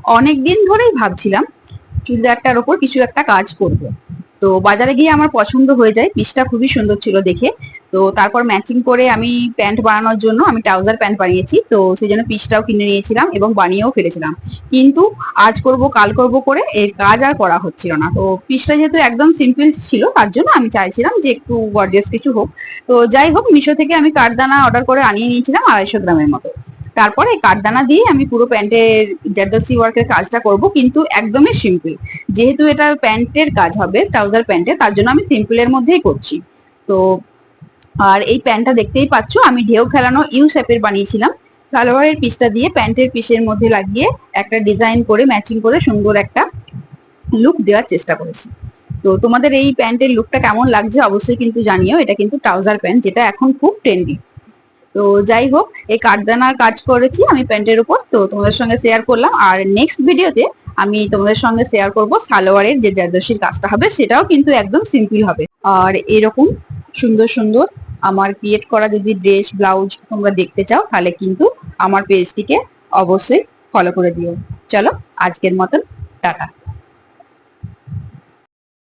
অনেক দিন ধরেই ভাবছিলাম চুড়িদারটার ওপর কিছু একটা কাজ করব। তো বাজারে গিয়ে আমার পছন্দ হয়ে যায়, পিসটা খুবই সুন্দর ছিল দেখে। তো তারপর ম্যাচিং করে আমি প্যান্ট বানানোর জন্য আমি ট্রাউজার প্যান্ট বানিয়েছি, তো সেই জন্য পিসটাও কিনে নিয়েছিলাম এবং বানিয়েও ফেলেছিলাম। কিন্তু আজ করব কাল করব করে এর কাজ আর করা হচ্ছিল না। তো পিসটা যেহেতু একদম সিম্পল ছিল, তার জন্য আমি চাইছিলাম যে একটু গর্জিয়াস কিছু হোক। তো যাই হোক, মিশো থেকে আমি কাঠদানা অর্ডার করে আনিয়ে নিয়েছিলাম 250 গ্রামের মতো। তারপরে কাঠদানা দিয়ে আমি পুরো প্যান্টের জারদস্তি ওয়ার্কের কাজটা করব, কিন্তু একদমই সিম্পল। যেহেতু এটা প্যান্টের কাজ হবে, ট্রাউজার প্যান্টে, তার জন্য আমি সিম্পলের মধ্যেই করছি। তো আর এই প্যান্টটা দেখতেই পাচ্ছ, আমি ঢেউ খেলানো ইউ শেপের বানিয়েছিলাম। সালোয়ারের পিসটা দিয়ে প্যান্টের পিসের মধ্যে লাগিয়ে একটা ডিজাইন করে ম্যাচিং করে সুন্দর একটা লুক দেওয়ার চেষ্টা করেছি। তো তোমাদের এই প্যান্টের লুকটা কেমন লাগছে অবশ্যই কিন্তু জানিও। এটা কিন্তু ট্রাউজার প্যান্ট, যেটা এখন খুব ট্রেন্ডি। তো যাই হোক, এই কাঠদানার কাজ করেছি আমি প্যান্টের উপর, তো তোমাদের সঙ্গে শেয়ার করলাম। আর নেক্সট ভিডিওতে আমি তোমাদের সঙ্গে শেয়ার করব সালোয়ারের যে জারদস্তির কাজটা হবে, সেটাও কিন্তু একদম সিম্পল হবে। আর এরকম সুন্দর সুন্দর আমার ক্রিয়েট করা যদি ড্রেস ব্লাউজ তোমরা দেখতে চাও, তাহলে কিন্তু আমার পেজটিকে অবশ্যই ফলো করে দিও। চলো, আজকের মতন টাটা।